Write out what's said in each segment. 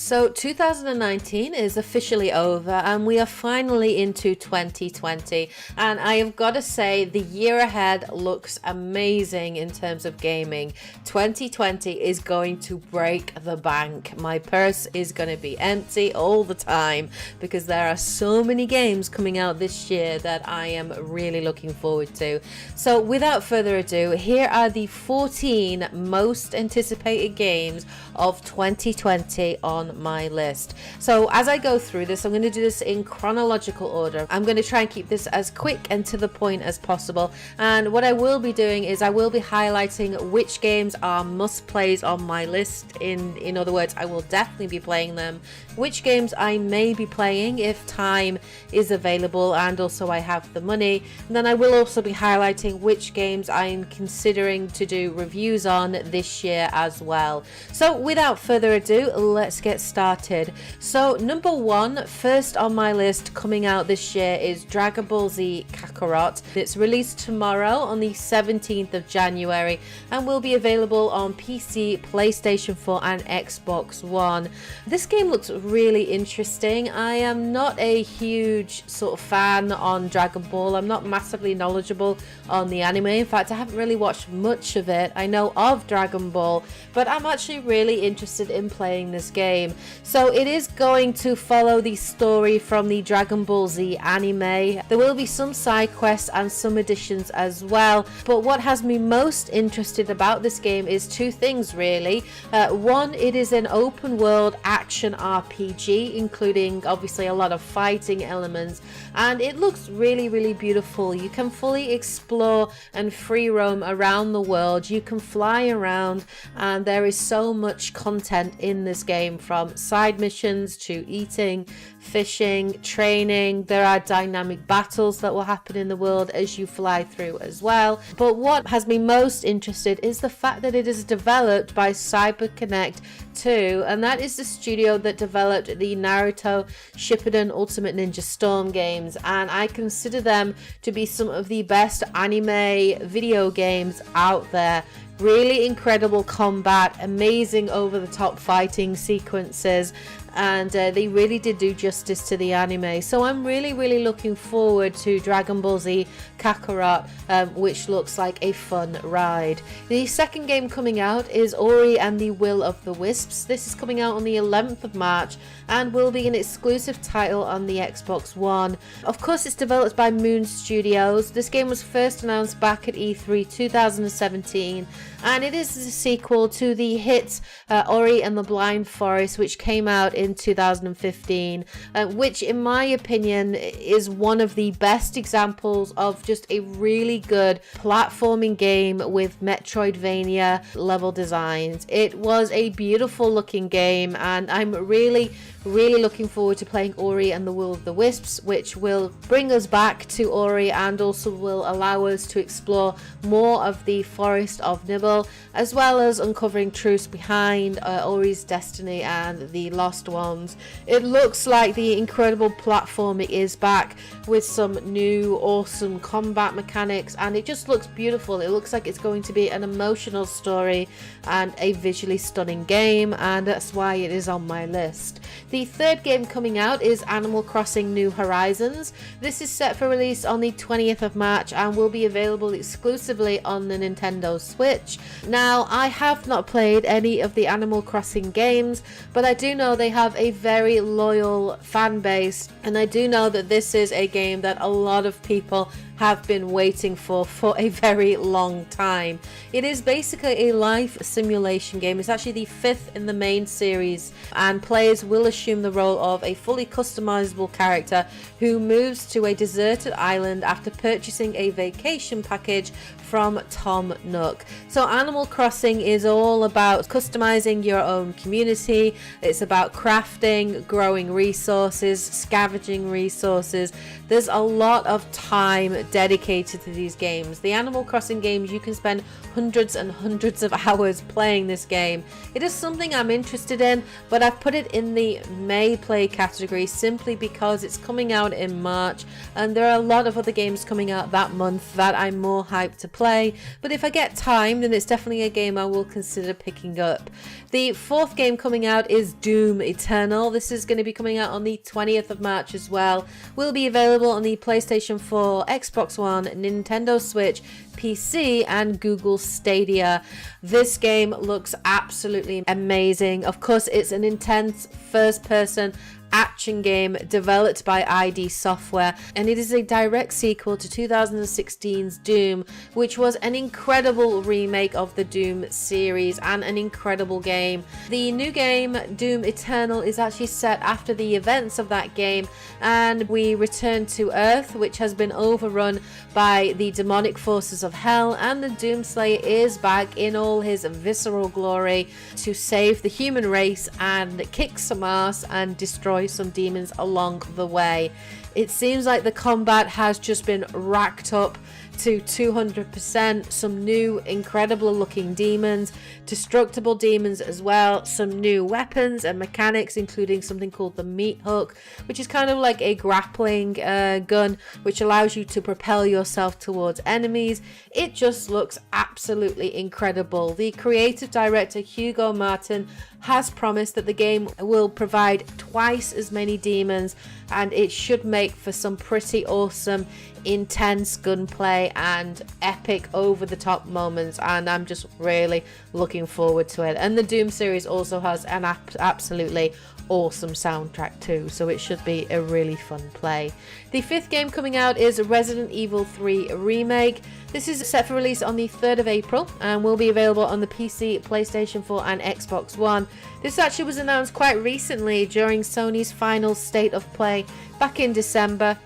So 2019 is officially over and we are finally into 2020, and I have got to say the year ahead looks amazing in terms of gaming. 2020 is going to break the bank. My purse is going to be empty all the time because there are so many games coming out this year that I am really looking forward to. So without further ado, here are the 14 most anticipated games of 2020 on my list. So as I go through this, I'm going to do this in chronological order. I'm going to try and keep this as quick and to the point as possible, and what I will be doing is I will be highlighting which games are must plays on my list. In other words, I will definitely be playing them, which games I may be playing if time is available and also I have the money, and then I will also be highlighting which games I'm considering to do reviews on this year as well. So without further ado, let's get started. So number one, first on my list coming out this year is Dragon Ball Z Kakarot. It's released tomorrow on the 17th of January and will be available on PC, PlayStation 4 and Xbox One. This game looks really interesting. I am not a huge sort of fan on Dragon Ball. I'm not massively knowledgeable on the anime. In fact, I haven't really watched much of it. I know of Dragon Ball, but I'm actually really interested in playing this game. So it is going to follow the story from the Dragon Ball Z anime. There will be some side quests and some additions as well, but what has me most interested about this game is two things really. One, it is an open world action RPG, including obviously a lot of fighting elements, and it looks really beautiful. You can fully explore and free roam around the world. You can fly around, and there is so much content in this game, from side missions to eating, fishing, training. There are dynamic battles that will happen in the world as you fly through as well. But what has me most interested is the fact that it is developed by Cyberpunk 2, and that is the studio that developed the Naruto Shippuden Ultimate Ninja Storm games, and I consider them to be some of the best anime video games out there. Really incredible combat, amazing over-the-top fighting sequences, and they really did do justice to the anime. So I'm really looking forward to Dragon Ball Z Kakarot, which looks like a fun ride. The second game coming out is Ori and the Will of the Wisps. This is coming out on the 11th of March and will be an exclusive title on the Xbox One. Of course, it's developed by Moon Studios. This game was first announced back at E3 2017, and it is a sequel to the hit Ori and the Blind Forest, which came out in 2015, which in my opinion is one of the best examples of just a really good platforming game with Metroidvania level designs. It was a beautiful looking game, and I'm really looking forward to playing Ori and the Will of the Wisps, which will bring us back to Ori and also will allow us to explore more of the Forest of Nibble, as well as uncovering truths behind Ori's destiny and the Lost Ones. It looks like the incredible platforming is back with some new awesome combat mechanics, and it just looks beautiful. It looks like it's going to be an emotional story and a visually stunning game, and that's why it is on my list. The third game coming out is Animal Crossing New Horizons. This is set for release on the 20th of March and will be available exclusively on the Nintendo Switch. Now, I have not played any of the Animal Crossing games, but I do know they have a very loyal fan base, and I do know that this is a game that a lot of people have been waiting for a very long time. It is basically a life simulation game. It's actually the fifth in the main series, and players will assume the role of a fully customizable character who moves to a deserted island after purchasing a vacation package from Tom Nook. So Animal Crossing is all about customizing your own community. It's about crafting, growing resources, scavenging resources. There's a lot of time dedicated to these games. The Animal Crossing games, you can spend hundreds and hundreds of hours playing this game. It is something I'm interested in, but I've put it in the may play category simply because it's coming out in March, and there are a lot of other games coming out that month that I'm more hyped to play. But if I get time, then it's definitely a game I will consider picking up. The fourth game coming out is Doom Eternal. This is going to be coming out on the 20th of March as well. Will be available on the PlayStation 4, Xbox One, Nintendo Switch, PC, and Google Stadia. This game looks absolutely amazing. Of course, it's an intense first-person action game developed by ID Software, and it is a direct sequel to 2016's Doom, which was an incredible remake of the Doom series and an incredible game. The new game, Doom Eternal, is actually set after the events of that game, and we return to Earth, which has been overrun by the demonic forces of hell, and the Doomslayer is back in all his visceral glory to save the human race and kick some ass and destroy some demons along the way. It seems like the combat has just been racked up to 200%. Some new incredible looking demons, destructible demons as well, some new weapons and mechanics, including something called the meat hook, which is kind of like a grappling gun which allows you to propel yourself towards enemies. It just looks absolutely incredible. The creative director Hugo Martin has promised that the game will provide twice as many demons, and it should make for some pretty awesome, intense gunplay and epic over-the-top moments, and I'm just really looking forward to it. And the Doom series also has an absolutely awesome soundtrack too, so it should be a really fun play. The fifth game coming out is Resident Evil 3 Remake. This is set for release on the 3rd of April and will be available on the PC, PlayStation 4 and Xbox One. This actually was announced quite recently during Sony's final State of Play back in December.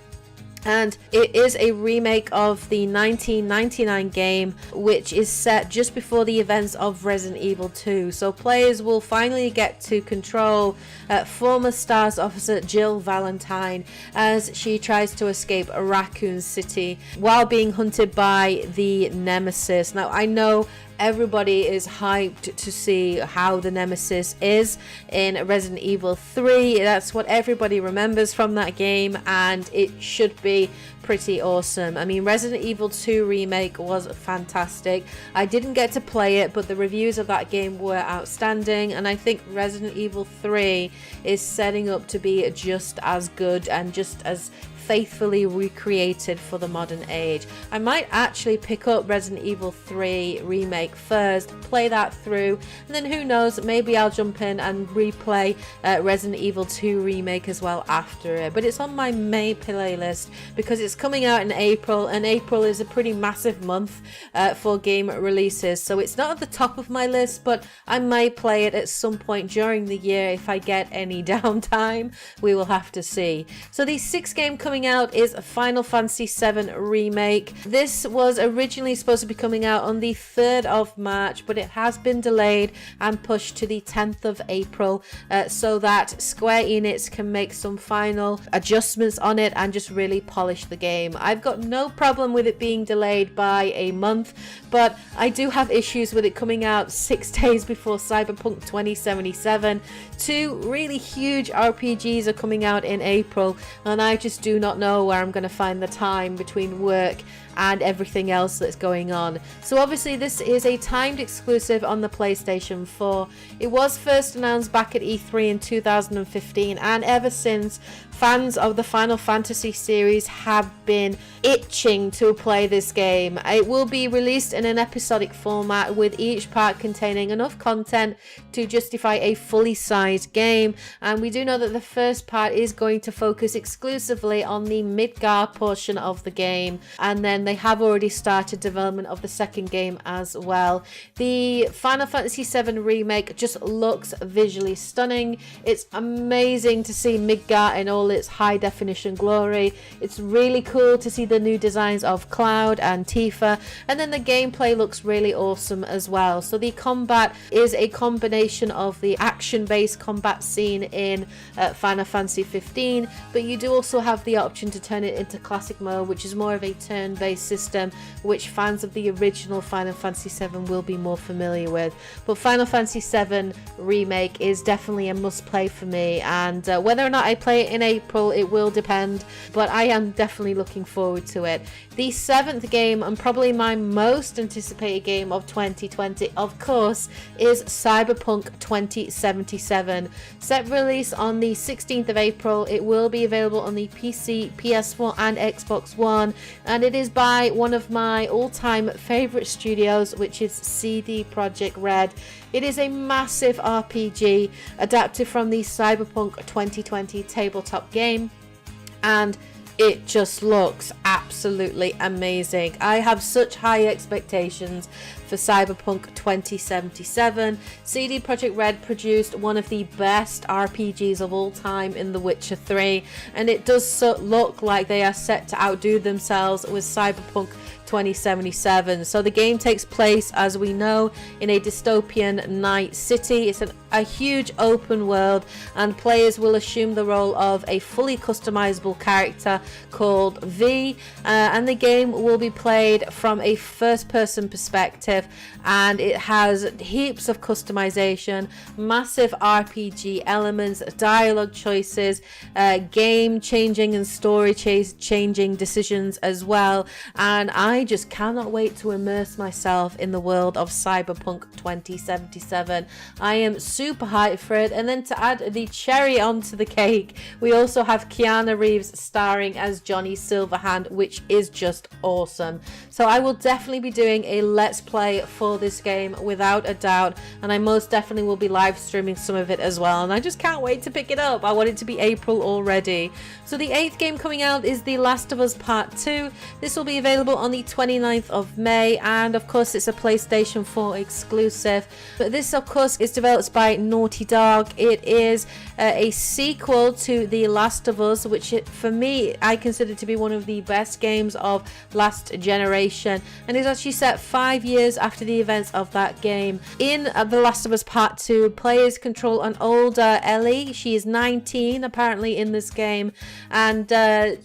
And it is a remake of the 1999 game, which is set just before the events of Resident Evil 2. So players will finally get to control former STARS officer Jill Valentine as she tries to escape Raccoon City while being hunted by the Nemesis. Now, I know everybody is hyped to see how the Nemesis is in Resident Evil 3. That's what everybody remembers from that game, and it should be pretty awesome. I mean, Resident Evil 2 Remake was fantastic. I didn't get to play it, but the reviews of that game were outstanding, and I think Resident Evil 3 is setting up to be just as good and just as faithfully recreated for the modern age. I might actually pick up Resident Evil 3 Remake first, play that through, and then who knows, maybe I'll jump in and replay Resident Evil 2 Remake as well after it. But it's on my May playlist because it's coming out in April, and April is a pretty massive month for game releases, so it's not at the top of my list, but I may play it at some point during the year if I get any downtime. We will have to see. So the sixth game coming out is Final Fantasy VII Remake. This was originally supposed to be coming out on the 3rd of March, but it has been delayed and pushed to the 10th of April so that Square Enix can make some final adjustments on it and just really polish the game. I've got no problem with it being delayed by a month, but I do have issues with it coming out 6 days before Cyberpunk 2077. Two really huge RPGs are coming out in April, and I just do not know where I'm going to find the time between work and everything else that's going on. So obviously this is a timed exclusive on the PlayStation 4. It was first announced back at E3 in 2015, and ever since, fans of the Final Fantasy series have been itching to play this game. It will be released in an episodic format, with each part containing enough content to justify a fully sized game, and we do know that the first part is going to focus exclusively on the Midgar portion of the game, and then they have already started development of the second game as well. The Final Fantasy VII Remake just looks visually stunning. It's amazing to see Midgar in all its high definition glory. It's really cool to see the new designs of Cloud and Tifa, and then the gameplay looks really awesome as well. So the combat is a combination of the action-based combat scene in Final Fantasy 15, but you do also have the option to turn it into classic mode, which is more of a turn-based system, which fans of the original Final Fantasy VII will be more familiar with. But Final Fantasy VII Remake is definitely a must play for me, and whether or not I play it in April, it will depend, but I am definitely extremely looking forward to it. The 7th game, and probably my most anticipated game of 2020, of course, is Cyberpunk 2077. Set release on the 16th of April. It will be available on the PC, PS4 and Xbox One, and it is by one of my all-time favorite studios, which is CD Projekt Red. It is a massive RPG adapted from the Cyberpunk 2020 tabletop game, and it just looks absolutely amazing. I have such high expectations for Cyberpunk 2077. CD Projekt Red produced one of the best RPGs of all time in The Witcher 3, and it does look like they are set to outdo themselves with Cyberpunk 2077. So the game takes place, as we know, in a dystopian night city. It's a huge open world, and players will assume the role of a fully customizable character called V, and the game will be played from a first-person perspective, and it has heaps of customization, massive RPG elements, dialogue choices, game-changing and story-changing decisions as well, and I just cannot wait to immerse myself in the world of Cyberpunk 2077. I am super hyped for it. And then to add the cherry onto the cake, we also have Keanu Reeves starring as Johnny Silverhand, which is just awesome. So I will definitely be doing a let's play for this game without a doubt, and I most definitely will be live streaming some of it as well, and I just can't wait to pick it up. I want it to be April already. So the 8th game coming out is The Last of Us Part 2. This will be available on the 29th of May, and of course it's a PlayStation 4 exclusive. But this of course is developed by Naughty Dog. It is a sequel to The Last of Us, which for me I consider to be one of the best games of last generation, and is actually set 5 years after the events of that game. In The Last of Us Part 2, players control an older Ellie. She is 19 apparently in this game, and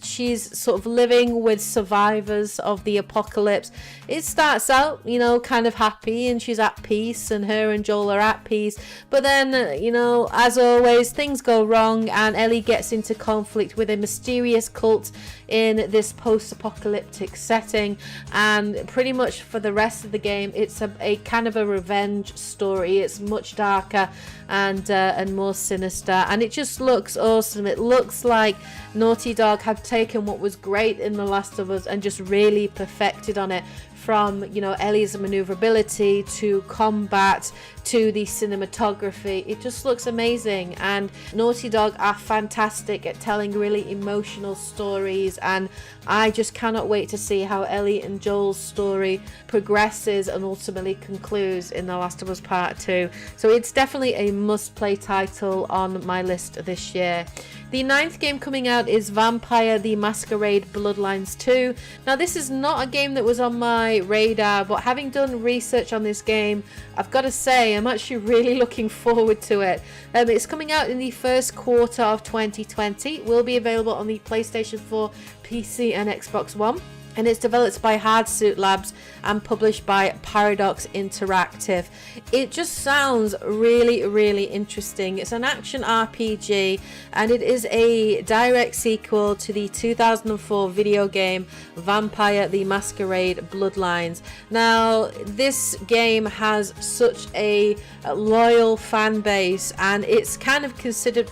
she's sort of living with survivors of the apocalypse. It starts out, you know, kind of happy, and she's at peace, and her and Joel are at peace, but then, you know, as always, things go wrong, and Ellie gets into conflict with a mysterious cult in this post-apocalyptic setting, and pretty much for the rest of the game it's a kind of a revenge story. It's much darker and more sinister, and it just looks awesome. It looks like Naughty Dog have taken what was great in The Last of Us and just really perfected on it, from, you know, Ellie's maneuverability to combat to the cinematography. It just looks amazing, and Naughty Dog are fantastic at telling really emotional stories, and I just cannot wait to see how Ellie and Joel's story progresses and ultimately concludes in The Last of Us Part 2. So it's definitely a must-play title on my list this year. The 9th game coming out is Vampire: The Masquerade Bloodlines 2. Now this is not a game that was on my radar, but having done research on this game, I've got to say I'm actually really looking forward to it. It's coming out in the first quarter of 2020. It will be available on the PlayStation 4, PC and Xbox One. And it's developed by Hardsuit Labs and published by Paradox Interactive. It just sounds really, really interesting. It's an action RPG, and it is a direct sequel to the 2004 video game Vampire: The Masquerade Bloodlines. Now, this game has such a loyal fan base, and it's kind of considered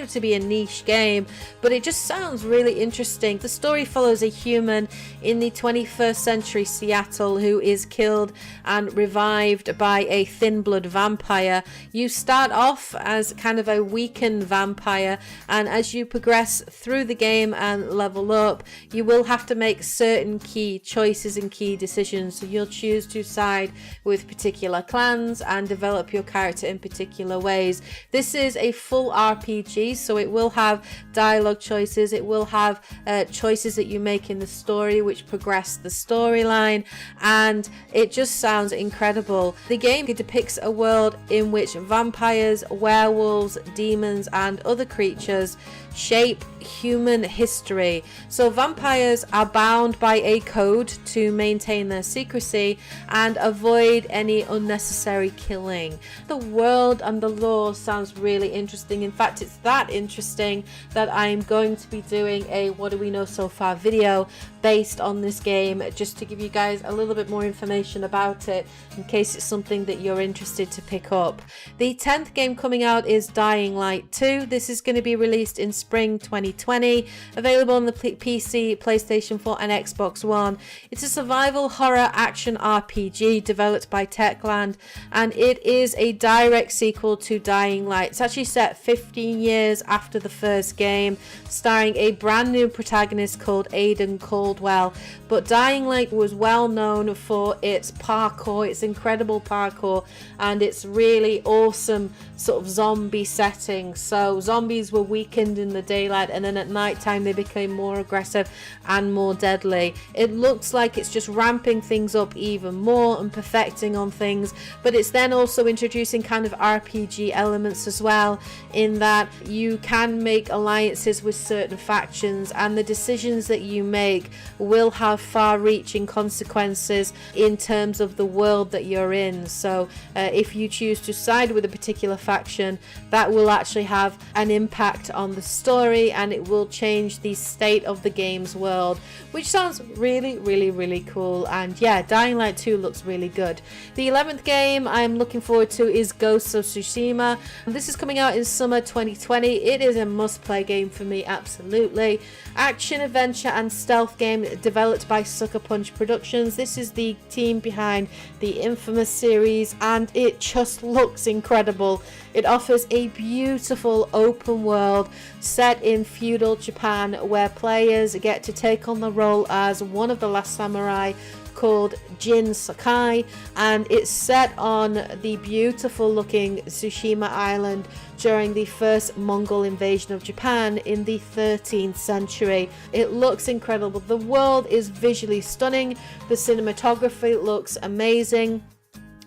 to be a niche game, but it just sounds really interesting. The story follows a human in the 21st century Seattle who is killed and revived by a thin blood vampire. You start off as kind of a weakened vampire, and as you progress through the game and level up, you will have to make certain key choices and key decisions. So you'll choose to side with particular clans and develop your character in particular ways. This is a full RPG, so it will have dialogue choices, it will have choices that you make in the story which progress the storyline, and it just sounds incredible. The game depicts a world in which vampires, werewolves, demons and other creatures shape human history. So vampires are bound by a code to maintain their secrecy and avoid any unnecessary killing. The world and the lore sounds really interesting. In fact, it's that interesting that I'm going to be doing a what do we know so far video based on this game, just to give you guys a little bit more information about it in case it's something that you're interested to pick up. The 10th game coming out is Dying Light 2. This is going to be released in spring 2020, available on the PC, PlayStation 4 and Xbox One. It's a survival horror action RPG developed by Techland, and it is a direct sequel to Dying Light. It's actually set 15 years after the first game, starring a brand new protagonist called Aidan Caldwell. But Dying Light was well known for its parkour, its incredible parkour, and its really awesome sort of zombie setting. So zombies were weakened in the daylight, and then at night time they became more aggressive and more deadly. It looks like it's just ramping things up even more and perfecting on things, but it's then also introducing kind of RPG elements as well, in that you can make alliances with certain factions, and the decisions that you make will have far-reaching consequences in terms of the world that you're in. So if you choose to side with a particular faction, that will actually have an impact on the story, and it will change the state of the game's world, which sounds really cool. And yeah, Dying Light 2 looks really good. The 11th game I'm looking forward to is Ghost of Tsushima. This is coming out in summer 2020. It is a must-play game for me, absolutely. Action, adventure and stealth game developed by Sucker Punch Productions. This is the team behind the Infamous series, and it just looks incredible. It offers a beautiful open world set in feudal Japan, where players get to take on the role as one of the last samurai called Jin Sakai, and it's set on the beautiful looking Tsushima island during the first Mongol invasion of Japan in the 13th century. It looks incredible. The world is visually stunning. The cinematography looks amazing.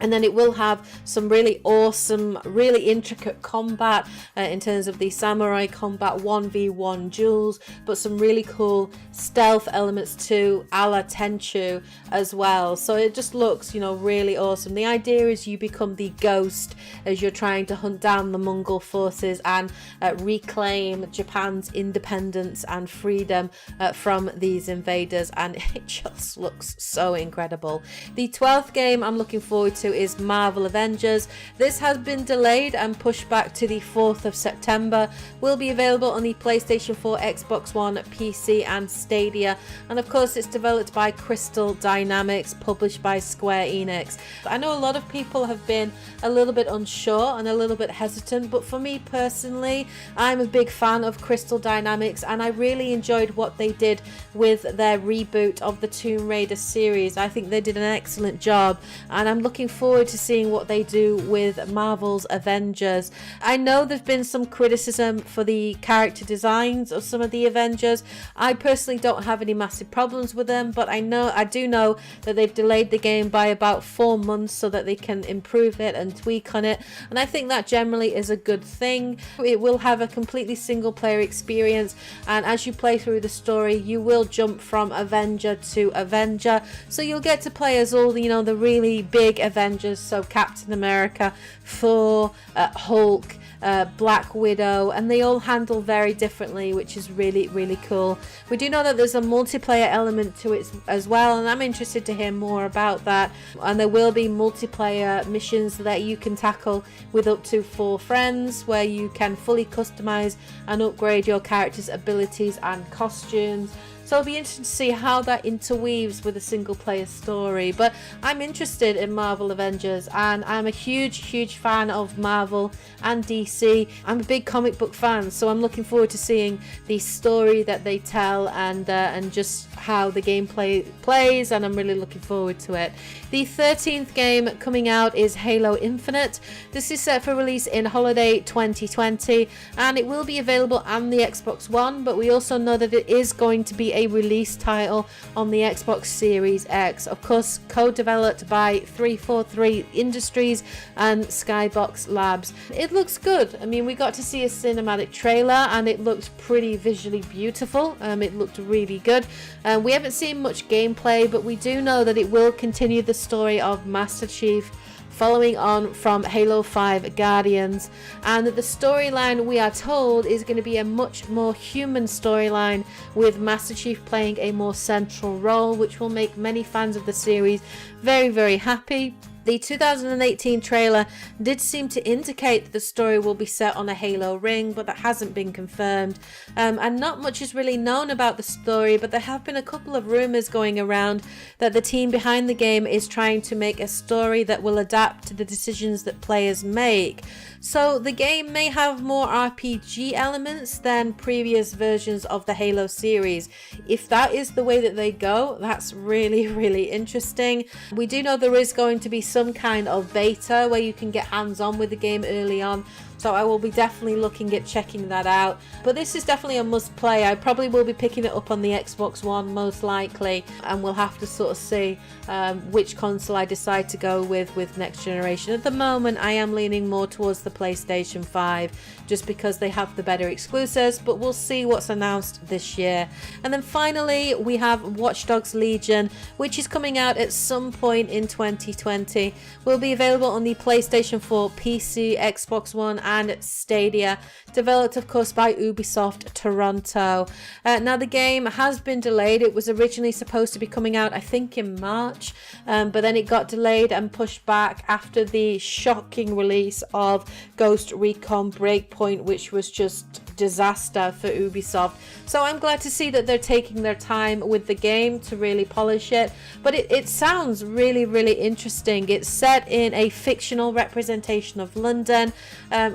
And then it will have some really awesome, really intricate combat in terms of the samurai combat 1v1 duels, but some really cool stealth elements too, a la Tenchu as well. So it just looks, you know, really awesome. The idea is you become the ghost as you're trying to hunt down the Mongol forces and reclaim Japan's independence and freedom from these invaders, and it just looks so incredible. The 12th game I'm looking forward to is Marvel Avengers. This has been delayed and pushed back to the 4th of September. Will be available on the PlayStation 4, Xbox One, PC and Stadia, and of course it's developed by Crystal Dynamics, published by Square Enix. I know a lot of people have been a little bit unsure and a little bit hesitant, but for me personally, I'm a big fan of Crystal Dynamics, and I really enjoyed what they did with their reboot of the Tomb Raider series. I think they did an excellent job, and I'm looking forward to seeing what they do with Marvel's Avengers. I know there's been some criticism for the character designs of some of the Avengers. I personally don't have any massive problems with them, but I do know that they've delayed the game by about 4 months so that they can improve it and tweak on it, and I think that generally is a good thing. It will have a completely single player experience, and as you play through the story you will jump from Avenger to Avenger, so you'll get to play as all the really big Avengers, so Captain America, Thor, Hulk, Black Widow, and they all handle very differently, which is really cool. We do know that there's a multiplayer element to it as well, and I'm interested to hear more about that. And there will be multiplayer missions that you can tackle with up to 4 friends, where you can fully customize and upgrade your character's abilities and costumes. So it'll be interesting to see how that interweaves with a single player story. But I'm interested in Marvel Avengers, and I'm a huge fan of Marvel and DC. I'm a big comic book fan, so I'm looking forward to seeing the story that they tell and just how the gameplay plays, and I'm really looking forward to it. The 13th game coming out is Halo Infinite. This is set for release in holiday 2020, and it will be available on the Xbox One, but we also know that it is going to be a release title on the Xbox Series X, of course co-developed by 343 Industries and Skybox Labs. It looks good. I mean, we got to see a cinematic trailer and it looked pretty visually beautiful. It looked really good. We haven't seen much gameplay, but we do know that it will continue the story of Master Chief following on from Halo 5 Guardians, and the storyline, we are told, is going to be a much more human storyline, with Master Chief playing a more central role, which will make many fans of the series very, very happy. The 2018 trailer did seem to indicate that the story will be set on a Halo ring, but that hasn't been confirmed. And not much is really known about the story, but there have been a couple of rumors going around that the team behind the game is trying to make a story that will adapt to the decisions that players make. So the game may have more RPG elements than previous versions of the Halo series. If that is the way that they go, that's really, really interesting. We do know there is going to be some kind of beta where you can get hands-on with the game early on, so I will be definitely looking at checking that out. But this is definitely a must play. I probably will be picking it up on the Xbox One most likely, and we'll have to sort of see which console I decide to go with next generation. At the moment I am leaning more towards the PlayStation 5 just because they have the better exclusives, but we'll see what's announced this year. And then finally we have Watch Dogs Legion, which is coming out at some point in 2020. Will be available on the PlayStation 4, PC, Xbox One and Stadia, developed of course by Ubisoft Toronto. Now the game has been delayed. It was originally supposed to be coming out I think in March, but then it got delayed and pushed back after the shocking release of Ghost Recon Breakpoint, which was just disaster for Ubisoft. So I'm glad to see that they're taking their time with the game to really polish it, but it sounds really, really interesting. It's set in a fictional representation of London,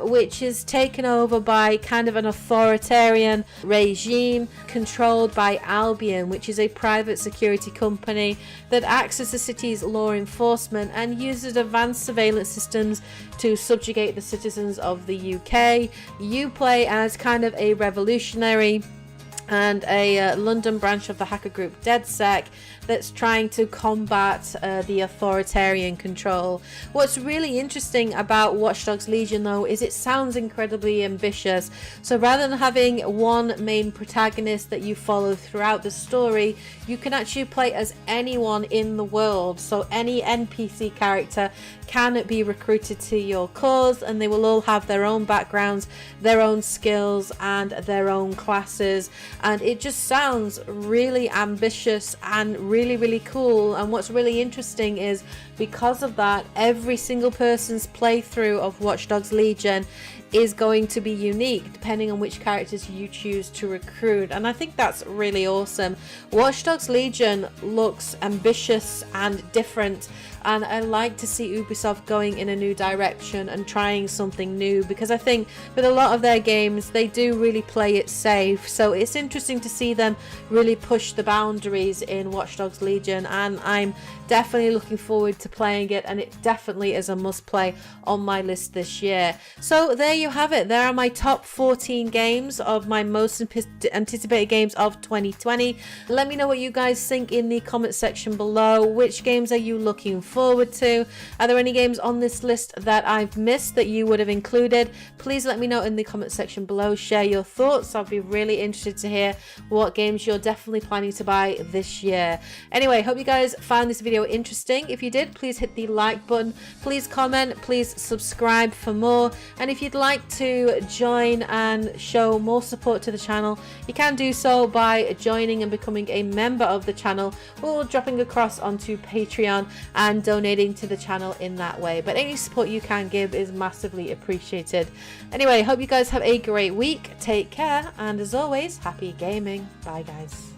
which is taken over by kind of an authoritarian regime controlled by Albion, which is a private security company that acts as the city's law enforcement and uses advanced surveillance systems to subjugate the citizens of the UK. You play as kind of a revolutionary and a London branch of the hacker group DedSec that's trying to combat the authoritarian control. What's really interesting about Watch Dogs Legion though is it sounds incredibly ambitious. So rather than having one main protagonist that you follow throughout the story, you can actually play as anyone in the world. So any NPC character can be recruited to your cause, and they will all have their own backgrounds, their own skills and their own classes, and it just sounds really ambitious and really, really cool. And what's really interesting is because of that, every single person's playthrough of Watch Dogs Legion is going to be unique depending on which characters you choose to recruit, and I think that's really awesome. Watch Dogs Legion looks ambitious and different, and I like to see Ubisoft going in a new direction and trying something new, because I think with a lot of their games they do really play it safe. So it's interesting to see them really push the boundaries in Watch Dogs Legion, and I'm definitely looking forward to playing it, and it definitely is a must play on my list this year. So there you have it. There are my top 14 games of my most anticipated games of 2020. Let me know what you guys think in the comment section below. Which games are you looking forward to? Are there any games on this list that I've missed that you would have included? Please let me know in the comment section below. Share your thoughts. I'll be really interested to hear what games you're definitely planning to buy this year. Anyway, hope you guys found this video interesting. If you did, please hit the like button, please comment, please subscribe for more, and if you'd like to join and show more support to the channel, you can do so by joining and becoming a member of the channel, or dropping across onto Patreon and donating to the channel in that way. But any support you can give is massively appreciated. Anyway, hope you guys have a great week, take care, and as always, happy gaming. Bye guys.